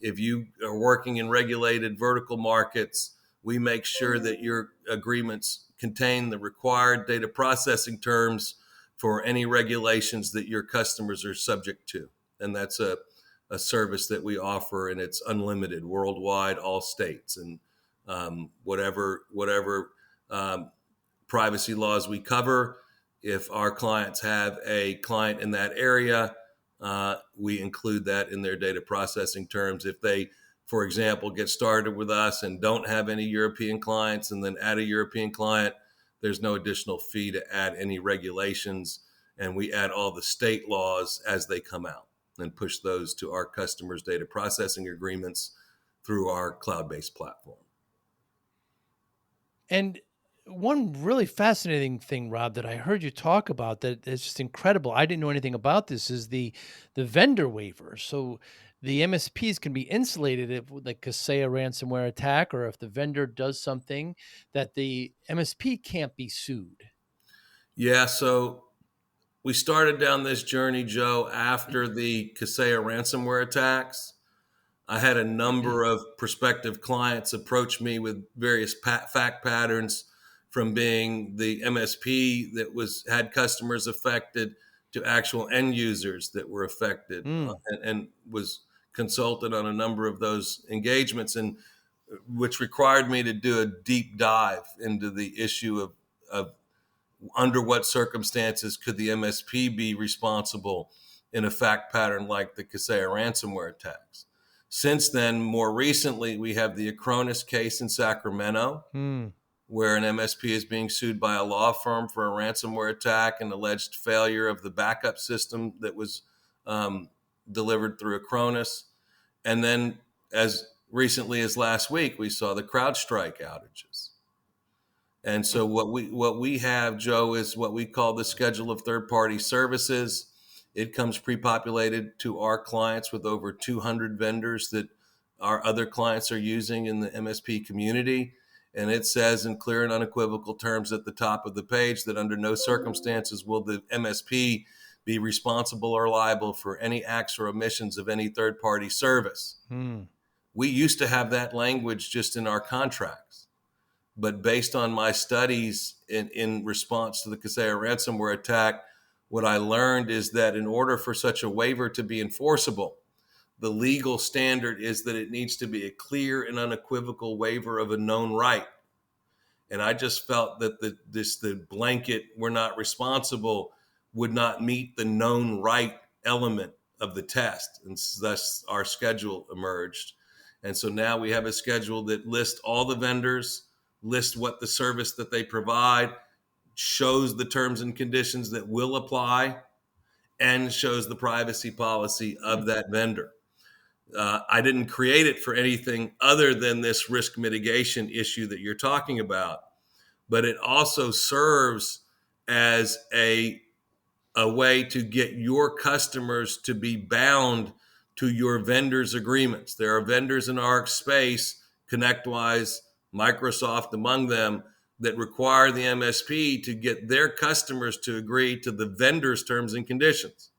Speaker 3: if you are working in regulated vertical markets, we make sure that your agreements contain the required data processing terms for any regulations that your customers are subject to. And that's a service that we offer, and it's unlimited worldwide, all states. And whatever privacy laws we cover, if our clients have a client in that area, we include that in their data processing terms. If they, for example, get started with us and don't have any European clients and then add a European client, there's no additional fee to add any regulations. And we add all the state laws as they come out and push those to our customers' data processing agreements through our cloud-based platform.
Speaker 1: And one really fascinating thing, Rob, that I heard you talk about that is just incredible. I didn't know anything about this is the vendor waiver. So the MSPs can be insulated if like say a ransomware attack, or if the vendor does something that the MSP can't be sued.
Speaker 3: Yeah, so we started down this journey, Joe, after the Kaseya ransomware attacks. I had a number of prospective clients approach me with various fact patterns, from being the MSP that had customers affected to actual end users that were affected, and was consulted on a number of those engagements, and which required me to do a deep dive into the issue of under what circumstances could the MSP be responsible in a fact pattern like the Kaseya ransomware attacks. Since then, more recently, we have the Acronis case in Sacramento, where an MSP is being sued by a law firm for a ransomware attack and alleged failure of the backup system that was delivered through Acronis. And then, as recently as last week, we saw the CrowdStrike outages. And so what we have, Joe, is what we call the schedule of third-party services. It comes pre-populated to our clients with over 200 vendors that our other clients are using in the MSP community. And it says in clear and unequivocal terms at the top of the page that under no circumstances will the MSP be responsible or liable for any acts or omissions of any third-party service. We used to have that language just in our contracts. But based on my studies in response to the Kaseya ransomware attack, what I learned is that in order for such a waiver to be enforceable, the legal standard is that it needs to be a clear and unequivocal waiver of a known right. And I just felt that the blanket "we're not responsible" would not meet the known right element of the test. And thus our schedule emerged. And so now we have a schedule that lists all the vendors, lists what the service that they provide, shows the terms and conditions that will apply, and shows the privacy policy of that vendor. I didn't create it for anything other than this risk mitigation issue that you're talking about, but it also serves as a way to get your customers to be bound to your vendors' agreements. There are vendors in our space, ConnectWise, Microsoft among them, that require the MSP to get their customers to agree to the vendor's terms and conditions.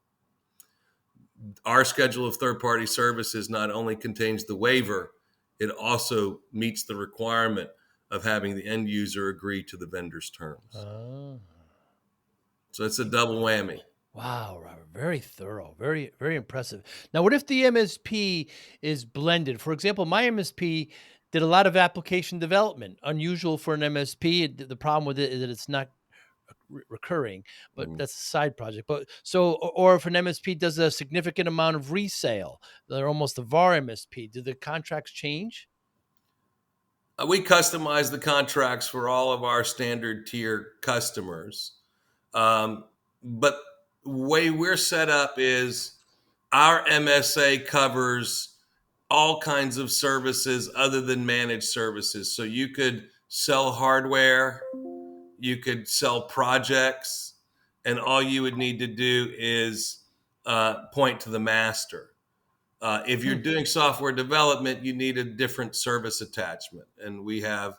Speaker 3: Our schedule of third-party services not only contains the waiver, it also meets the requirement of having the end user agree to the vendor's terms. So it's a double whammy.
Speaker 1: Wow, Robert, very thorough, very, very impressive. Now, what if the MSP is blended? For example, my MSP did a lot of application development, unusual for an MSP. The problem with it is that it's not recurring, but that's a side project. But so, or if an MSP does a significant amount of resale, they're almost a VAR MSP. Do the contracts change?
Speaker 3: We customize the contracts for all of our standard tier customers. But the way we're set up is our MSA covers all kinds of services other than managed services. So you could sell hardware, you could sell projects, and all you would need to do is point to the master. If you're doing software development, you need a different service attachment. And we have,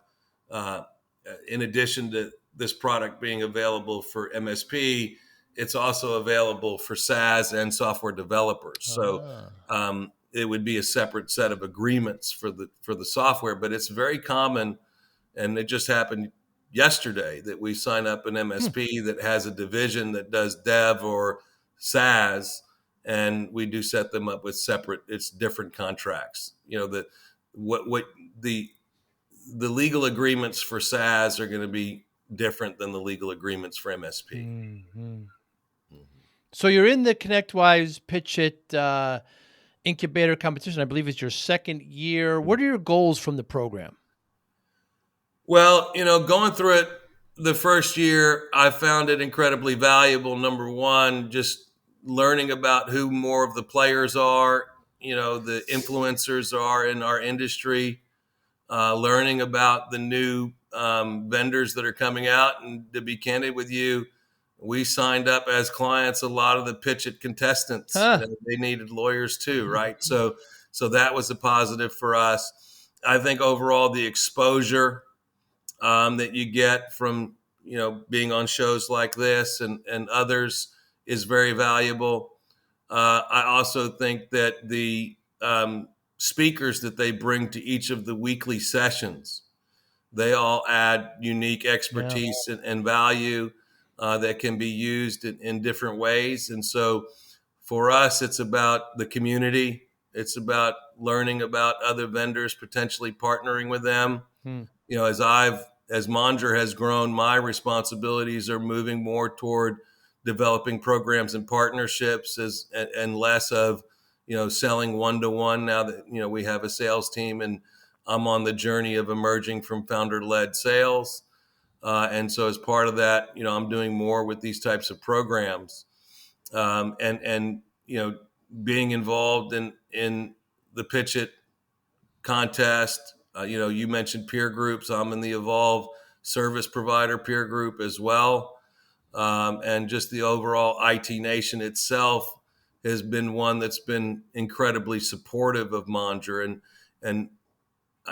Speaker 3: in addition to this product being available for MSP, it's also available for SaaS and software developers. So it would be a separate set of agreements for the software, but it's very common, and it just happened yesterday that we sign up an MSP that has a division that does dev or SaaS, and we do set them up with it's different contracts. You know, the legal agreements for SaaS are going to be different than the legal agreements for MSP.
Speaker 1: Mm-hmm. So you're in the ConnectWise PitchIT incubator competition. I believe it's your second year. What are your goals from the program?
Speaker 3: Well, going through it the first year, I found it incredibly valuable. Number one, just learning about who more of the players are, the influencers are in our industry, learning about the new vendors that are coming out. And to be candid with you, we signed up as clients a lot of the PitchIT contestants. They needed lawyers too, right? So that was a positive for us. I think overall the exposure that you get from being on shows like this and others is very valuable. I also think that the speakers that they bring to each of the weekly sessions, they all add unique expertise and value that can be used in different ways. And so for us, it's about the community. It's about learning about other vendors, potentially partnering with them. As Monger has grown, my responsibilities are moving more toward developing programs and partnerships and less of, selling one-to-one now that, we have a sales team, and I'm on the journey of emerging from founder-led sales. And so as part of that, I'm doing more with these types of programs and being involved in the PitchIT contest. You mentioned peer groups. I'm in the Evolve service provider peer group as well. And just the overall IT Nation itself has been one that's been incredibly supportive of Monger. And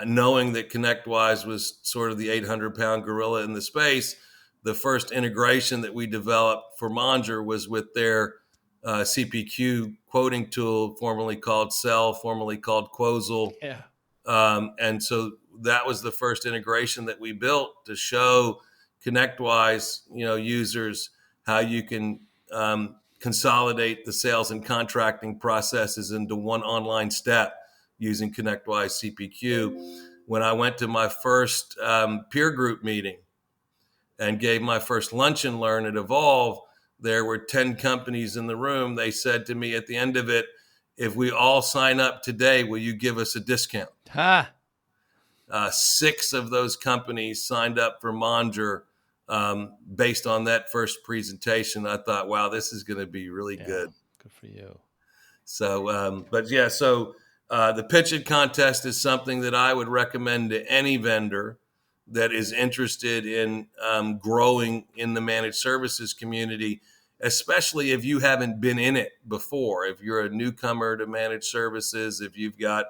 Speaker 3: knowing that ConnectWise was sort of the 800-pound gorilla in the space, the first integration that we developed for Monger was with their CPQ quoting tool, formerly called Cell, formerly called Quozal.
Speaker 1: Yeah.
Speaker 3: And so that was the first integration that we built to show ConnectWise, users how you can consolidate the sales and contracting processes into one online step using ConnectWise CPQ. When I went to my first peer group meeting and gave my first lunch and learn at Evolve, there were 10 companies in the room. They said to me at the end of it, if we all sign up today, will you give us a discount? 6 of those companies signed up for Monger based on that first presentation. I thought, wow, this is going to be really good.
Speaker 1: Good for you.
Speaker 3: So, the PitchIT contest is something that I would recommend to any vendor that is interested in growing in the managed services community, especially if you haven't been in it before. If you're a newcomer to managed services, if you've got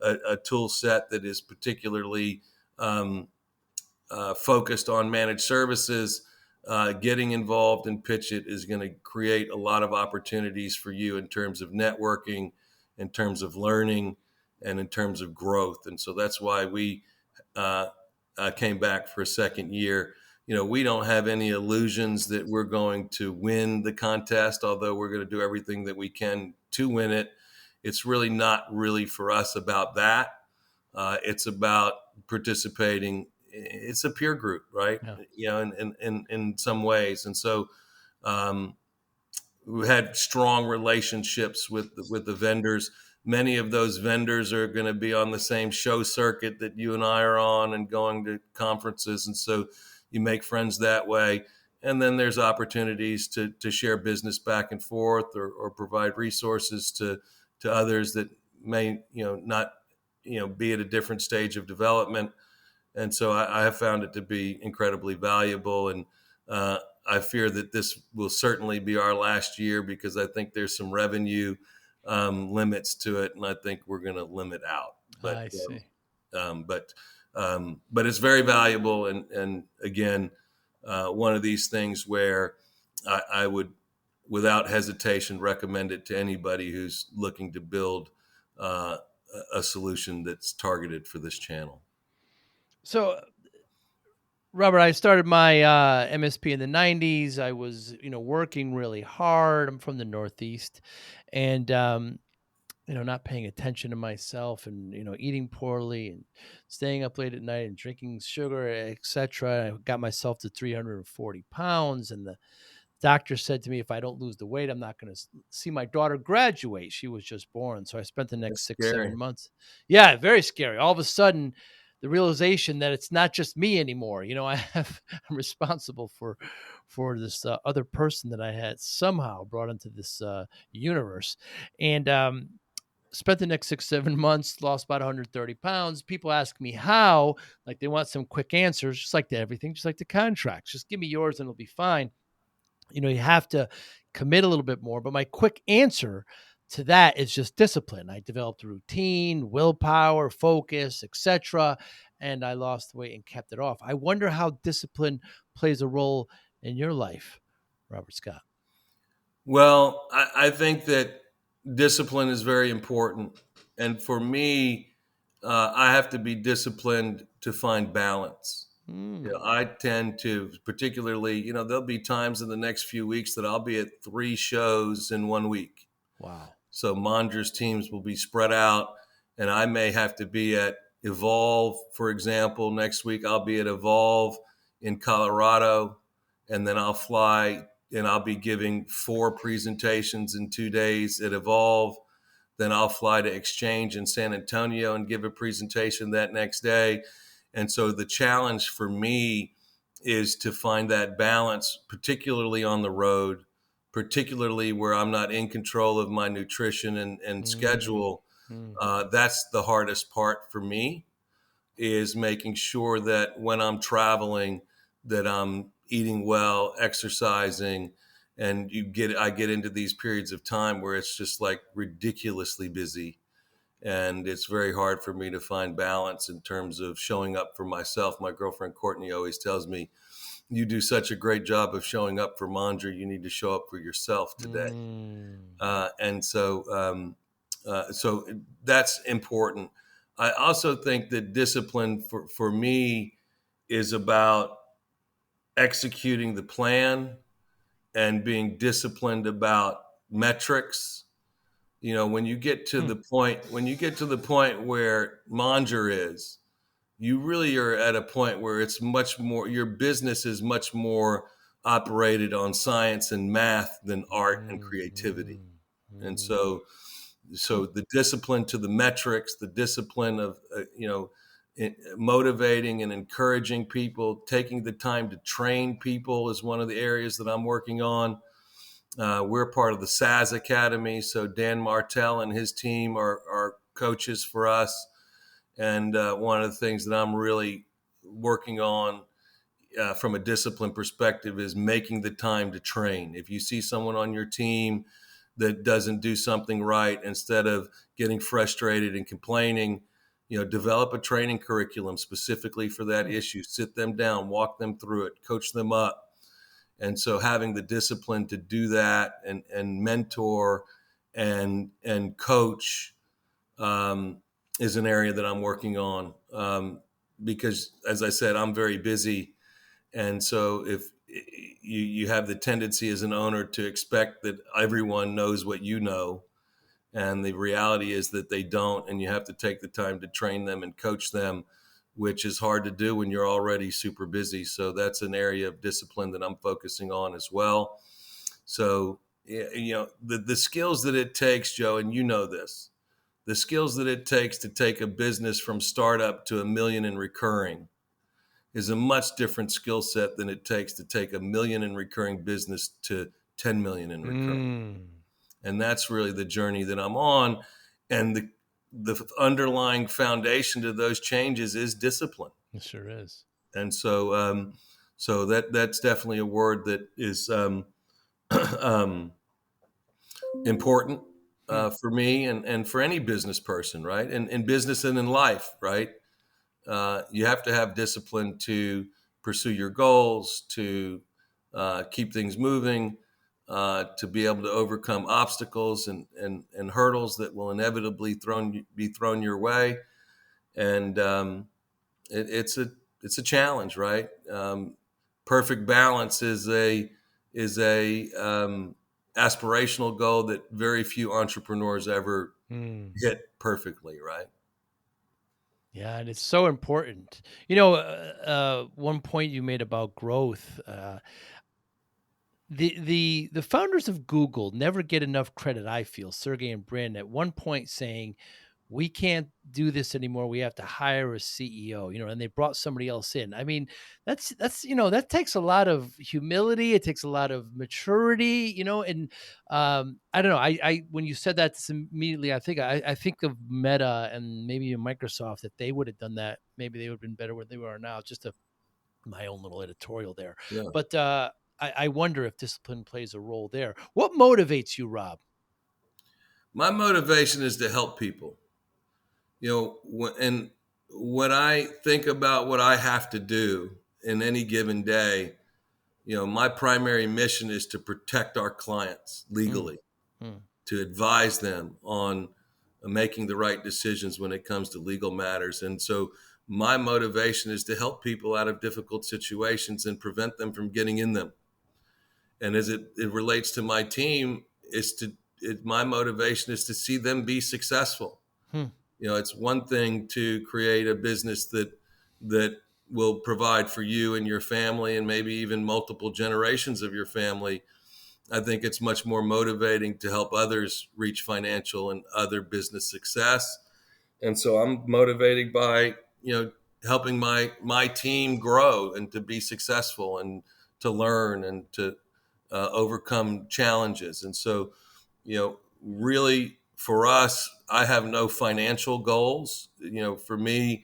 Speaker 3: a tool set that is particularly focused on managed services, getting involved in PitchIT is going to create a lot of opportunities for you in terms of networking, in terms of learning, and in terms of growth. And so that's why we came back for a second year. We don't have any illusions that we're going to win the contest, although we're going to do everything that we can to win it. It's really not really for us about that. It's about participating. It's a peer group, right?
Speaker 1: Yeah.
Speaker 3: In some ways. And so we had strong relationships with the vendors. Many of those vendors are going to be on the same show circuit that you and I are on and going to conferences. And so you make friends that way. And then there's opportunities to share business back and forth, or provide resources to others that may, not, be at a different stage of development. And so I have found it to be incredibly valuable. And I fear that this will certainly be our last year, because I think there's some revenue limits to it, and I think we're going to limit out. But
Speaker 1: I see.
Speaker 3: um, but but it's very valuable, and again, one of these things where I would, without hesitation, recommend it to anybody who's looking to build a solution that's targeted for this channel.
Speaker 1: So, Robert, I started my MSP in the 90s. I was, working really hard. I'm from the Northeast, and not paying attention to myself, and eating poorly, and staying up late at night, and drinking sugar, etc. I got myself to 340 pounds, and the doctor said to me, if I don't lose the weight, I'm not going to see my daughter graduate. She was just born. So I spent the
Speaker 3: That's
Speaker 1: next six,
Speaker 3: scary.
Speaker 1: 7 months. Yeah, very scary. All of a sudden, the realization that it's not just me anymore. I'm responsible for this other person that I had somehow brought into this universe, and spent the next 6, 7 months, lost about 130 pounds. People ask me how, like they want some quick answers, just like to everything, just like the contracts. Just give me yours and it'll be fine. You have to commit a little bit more. But my quick answer to that is just discipline. I developed a routine, willpower, focus, etc., and I lost weight and kept it off. I wonder how discipline plays a role in your life, Robert Scott.
Speaker 3: Well, I think that discipline is very important. And for me, I have to be disciplined to find balance.
Speaker 1: Mm,
Speaker 3: I tend to, particularly, there'll be times in the next few weeks that I'll be at 3 shows in 1 week.
Speaker 1: wow.
Speaker 3: So Mondra's teams will be spread out, and I may have to be at Evolve, for example. Next week, I'll be at Evolve in Colorado, and then I'll fly and I'll be giving 4 presentations in 2 days at Evolve. Then I'll fly to Exchange in San Antonio and give a presentation that next day. And so the challenge for me is to find that balance, particularly on the road, particularly where I'm not in control of my nutrition and
Speaker 1: Mm,
Speaker 3: schedule.
Speaker 1: mm,
Speaker 3: That's the hardest part for me, is making sure that when I'm traveling, that I'm eating well, exercising, and I get into these periods of time where it's just like ridiculously busy, and it's very hard for me to find balance in terms of showing up for myself. My girlfriend Courtney always tells me, "You do such a great job of showing up for Mondra. You need to show up for yourself today."
Speaker 1: mm.
Speaker 3: And so that's important. I also think that discipline for me is about executing the plan and being disciplined about metrics. When you get to
Speaker 1: Hmm.
Speaker 3: the point where Mondra is, you really are at a point where it's much more, your business is much more operated on science and math than art and
Speaker 1: Mm,
Speaker 3: creativity.
Speaker 1: mm,
Speaker 3: And
Speaker 1: mm.
Speaker 3: so the discipline to the metrics, the discipline of motivating and encouraging people, taking the time to train people is one of the areas that I'm working on. We're part of the SAS Academy, so Dan Martell and his team are coaches for us. And one of the things that I'm really working on from a discipline perspective is making the time to train. If you see someone on your team that doesn't do something right, instead of getting frustrated and complaining, develop a training curriculum specifically for that
Speaker 1: Hmm.
Speaker 3: issue. Sit them down, walk them through it, coach them up. And so having the discipline to do that, and mentor and coach, um, is an area that I'm working on, because, as I said, I'm very busy. And so if you have the tendency as an owner to expect that everyone knows what you know, and the reality is that they don't, and you have to take the time to train them and coach them, which is hard to do when you're already super busy. So that's an area of discipline that I'm focusing on as well. So, the skills that it takes, Joe, and this, the skills that it takes to take a business from startup to 1 million in recurring, is a much different skill set than it takes to take $1 million in recurring business to 10 million in recurring. And that's really the journey that I'm on. And the underlying foundation to those changes is discipline.
Speaker 1: It sure is.
Speaker 3: And so, so that's definitely a word that is important for me and for any business person, right? And in business and in life, right? You have to have discipline to pursue your goals, to keep things moving, to be able to overcome obstacles and hurdles that will inevitably be thrown your way. And it's a challenge, right? Perfect balance is a aspirational goal that very few entrepreneurs ever hit perfectly, right?
Speaker 1: Yeah, and it's so important. One point you made about growth. The founders of Google never get enough credit, I feel. Sergey and Brin at one point saying, "We can't do this anymore. We have to hire a CEO." And they brought somebody else in. I mean, that's that takes a lot of humility. It takes a lot of maturity. And I don't know. I when you said that immediately, I think of Meta and maybe Microsoft, that they would have done that. Maybe they would have been better where they are now. Just my own little editorial there.
Speaker 3: Yeah.
Speaker 1: But I wonder if discipline plays a role there. What motivates you, Rob?
Speaker 3: My motivation is to help people. And when I think about what I have to do in any given day, my primary mission is to protect our clients legally, to advise them on making the right decisions when it comes to legal matters. And so my motivation is to help people out of difficult situations and prevent them from getting in them. And as it relates to my team, my motivation is to see them be successful. It's one thing to create a business that will provide for you and your family and maybe even multiple generations of your family. I think it's much more motivating to help others reach financial and other business success. And so I'm motivated by, helping my team grow and to be successful and to learn and to overcome challenges. And so, really for us, I have no financial goals. For me,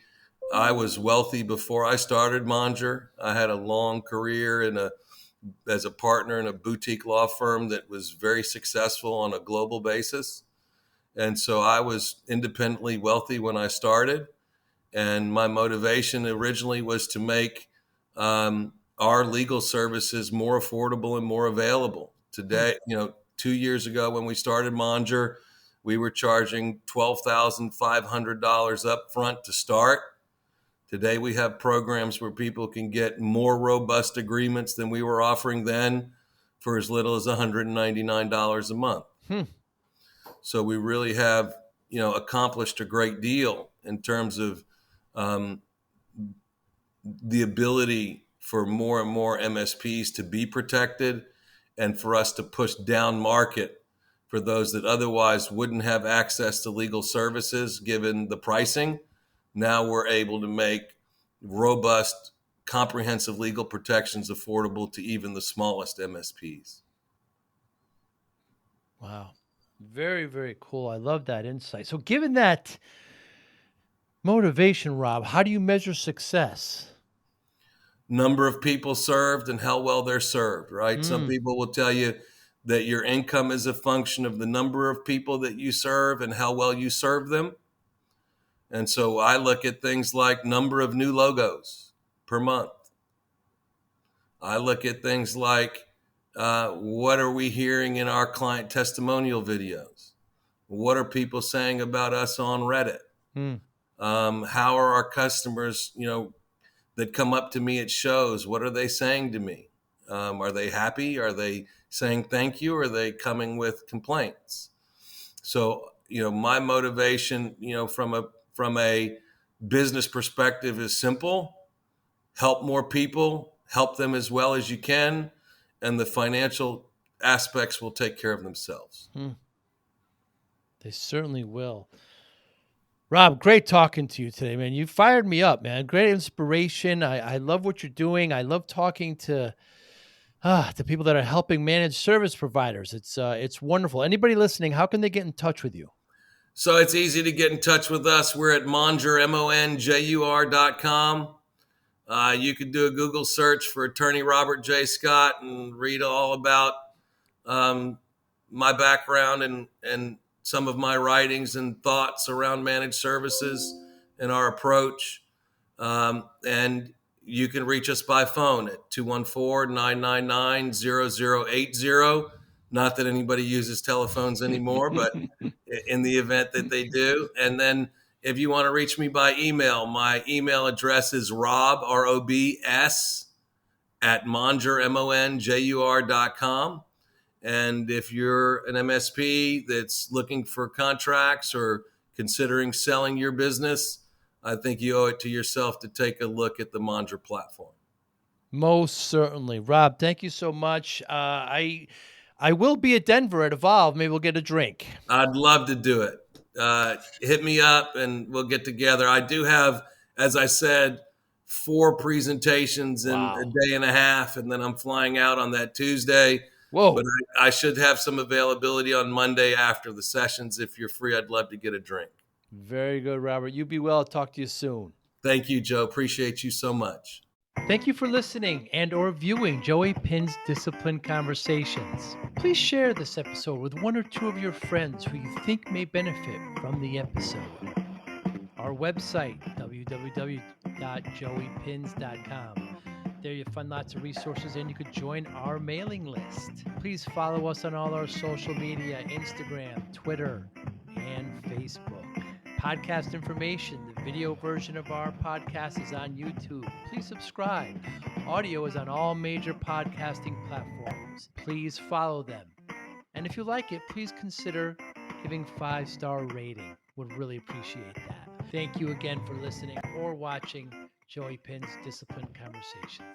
Speaker 3: I was wealthy before I started Monger. I had a long career as a partner in a boutique law firm that was very successful on a global basis. And so I was independently wealthy when I started. And my motivation originally was to make our legal services more affordable and more available. Today, 2 years ago when we started Monger, we were charging $12,500 up front to start. Today, we have programs where people can get more robust agreements than we were offering then for as little as $199 a month. So we really have, accomplished a great deal in terms of the ability for more and more MSPs to be protected and for us to push down market for those that otherwise wouldn't have access to legal services given the pricing. Now we're able to make robust, comprehensive legal protections affordable to even the smallest MSPs.
Speaker 1: Wow. Very, very cool. I love that insight. So given that motivation, Rob, how do you measure success?
Speaker 3: Number of people served and how well they're served, right? Some people will tell you that your income is a function of the number of people that you serve and how well you serve them. And so I look at things like number of new logos per month. I look at things like what are we hearing in our client testimonial videos? What are people saying about us on Reddit? How are our customers, that come up to me at shows? What are they saying to me? Are they happy? Are they saying thank you? Or are they coming with complaints? So, my motivation, from a business perspective is simple: help more people, help them as well as you can, and the financial aspects will take care of themselves.
Speaker 1: They certainly will. Rob, great talking to you today, man. You fired me up, man. Great inspiration. I love what you're doing. I love talking to people that are helping managed service providers. It's wonderful. Anybody listening, how can they get in touch with you?
Speaker 3: So it's easy to get in touch with us. We're at Monjur, MONJUR.com. You could do a Google search for attorney Robert J. Scott and read all about um, my background and some of my writings and thoughts around managed services and our approach. And you can reach us by phone at 214-999-0080. Not that anybody uses telephones anymore, but in the event that they do. And then if you want to reach me by email, my email address is rob, ROBS, at monjur, MONJUR.com. And if you're an MSP that's looking for contracts or considering selling your business, I think you owe it to yourself to take a look at the Monjur platform.
Speaker 1: Most certainly. Rob, thank you so much. I will be at Denver at Evolve. Maybe we'll get a drink.
Speaker 3: I'd love to do it. Hit me up and we'll get together. I do have, as I said, 4 presentations in a
Speaker 1: Wow.
Speaker 3: day and a half, and then I'm flying out on that Tuesday. But
Speaker 1: Whoa.
Speaker 3: I should have some availability on Monday after the sessions. If you're free, I'd love to get a drink.
Speaker 1: Very good, Robert. You be well. Talk to you soon.
Speaker 3: Thank you, Joe. Appreciate you so much.
Speaker 1: Thank you for listening and or viewing Joey Pinz Discipline Conversations. Please share this episode with 1 or 2 of your friends who you think may benefit from the episode. Our website, www.joeypins.com. There you'll find lots of resources and you could join our mailing list. Please follow us on all our social media, Instagram, Twitter, and Facebook. Podcast information, the video version of our podcast is on YouTube. Please subscribe. Audio is on all major podcasting platforms. Please follow them. And if you like it, please consider giving 5-star rating. Would really appreciate that. Thank you again for listening or watching Joey Pinz Discipline Conversations.